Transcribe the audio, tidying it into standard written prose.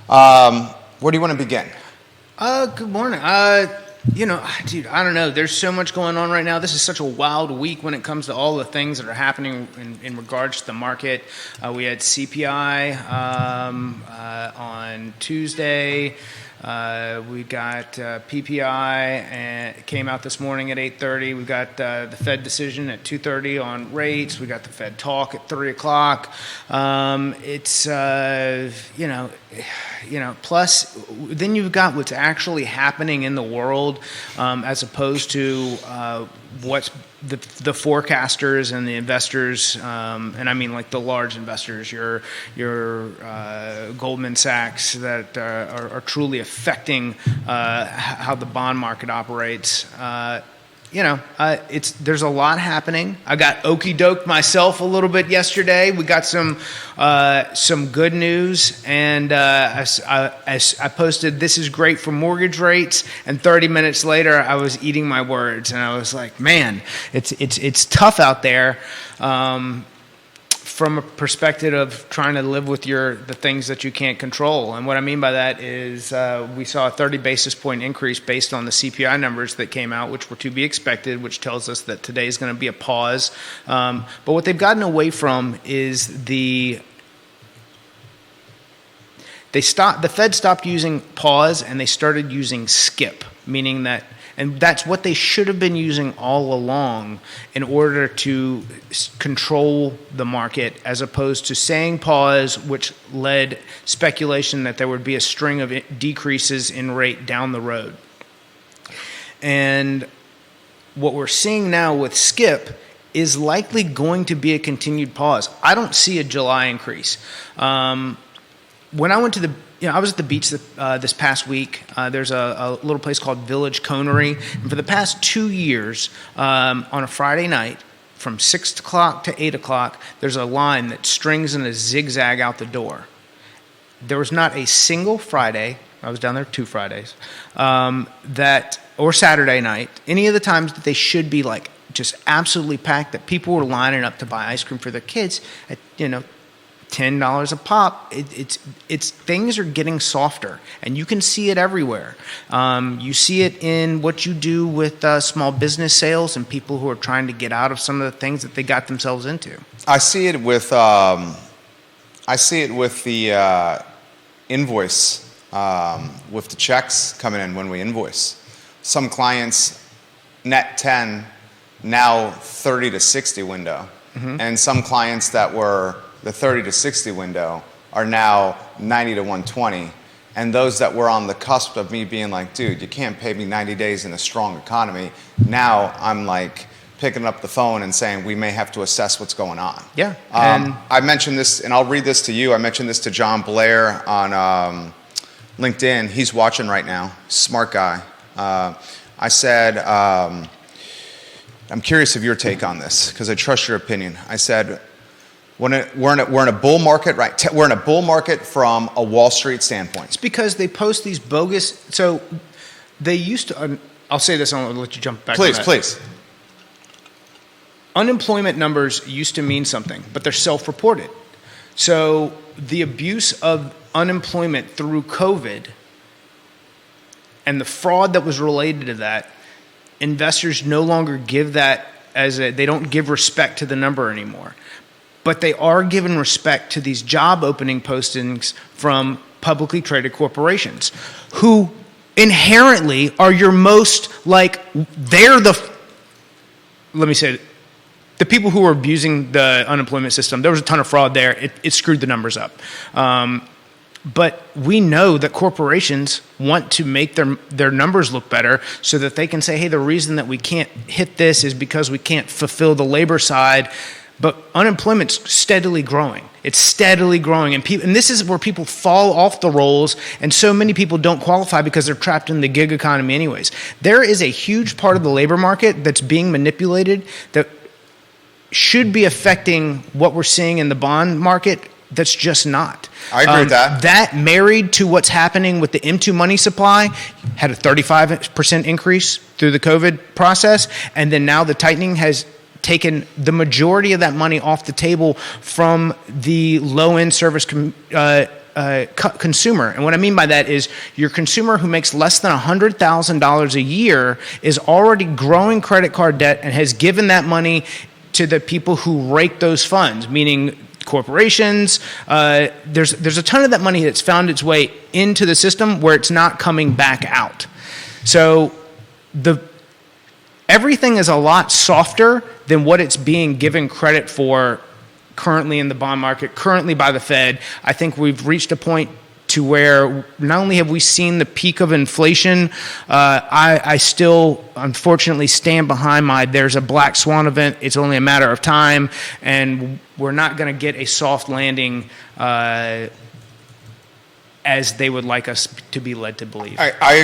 Where do you want to begin? Good morning. Dude, I don't know. There's so much going on right now. This is such a wild week when it comes to all the things that are happening in regards to the market. We had CPI on Tuesday. We got PPI, and it came out this morning at 8:30. We got the Fed decision at 2:30 on rates. We got the Fed talk at 3 o'clock. Plus then you've got what's actually happening in the world, as opposed to what's the forecasters and the investors, and I mean like the large investors, your Goldman Sachs, that are truly affecting how the bond market operates. There's a lot happening. I got okey-doked myself a little bit yesterday. We got some good news, and I posted, "This is great for mortgage rates," and 30 minutes later, I was eating my words, and I was like, "Man, it's tough out there." From a perspective of trying to live with the things that you can't control. And what I mean by that is we saw a 30 basis point increase based on the CPI numbers that came out, which were to be expected, which tells us that today is going to be a pause. But what they've gotten away from is the Fed stopped using pause and they started using skip, meaning that, and that's what they should have been using all along in order to control the market, as opposed to saying pause, which led speculation that there would be a string of decreases in rate down the road. And what we're seeing now with skip is likely going to be a continued pause. I don't see a July increase. When I went to I was at the beach this past week. There's a little place called Village Conery. And for the past 2 years, on a Friday night, from 6 o'clock to 8 o'clock, there's a line that strings in a zigzag out the door. There was not a single Friday, I was down there 2 Fridays, or Saturday night, any of the times that they should be like just absolutely packed, that people were lining up to buy ice cream for their kids at, $10 a pop. It's things are getting softer, and you can see it everywhere. You see it in what you do with small business sales and people who are trying to get out of some of the things that they got themselves into. I see it with the invoice, with the checks coming in when we invoice. Some clients net 10, now 30 to 60 window, and some clients that were the 30 to 60 window are now 90 to 120. And those that were on the cusp of me being like, dude, you can't pay me 90 days in a strong economy. Now I'm like picking up the phone and saying, we may have to assess what's going on. Yeah. I mentioned this, and I'll read this to you. I mentioned this to John Blair on LinkedIn. He's watching right now. Smart guy. I said, I'm curious of your take on this because I trust your opinion. I said, we're in a bull market, right? We're in a bull market from a Wall Street standpoint. It's because they post these bogus. So they used to. I'll say this. I'll let you jump back. Please. Unemployment numbers used to mean something, but they're self-reported. So the abuse of unemployment through COVID and the fraud that was related to that, investors no longer give that they don't give respect to the number anymore. But they are giving respect to these job opening postings from publicly traded corporations who inherently are your most, let me say it, the people who are abusing the unemployment system. There was a ton of fraud there. It screwed the numbers up. But we know that corporations want to make their numbers look better so that they can say, hey, the reason that we can't hit this is because we can't fulfill the labor side. But unemployment's steadily growing. It's steadily growing. And this is where people fall off the rolls, and so many people don't qualify because they're trapped in the gig economy anyways. There is a huge part of the labor market that's being manipulated that should be affecting what we're seeing in the bond market. That's just not. I agree with that. That married to what's happening with the M2 money supply had a 35% increase through the COVID process, and then now the tightening has taken the majority of that money off the table from the low-end service consumer. And what I mean by that is your consumer who makes less than $100,000 a year is already growing credit card debt and has given that money to the people who rake those funds, meaning corporations. There's a ton of that money that's found its way into the system where it's not coming back out. So everything is a lot softer than what it's being given credit for currently in the bond market, currently by the Fed. I think we've reached a point to where not only have we seen the peak of inflation, I still unfortunately stand behind there's a black swan event. It's only a matter of time, and we're not going to get a soft landing as they would like us to be led to believe. I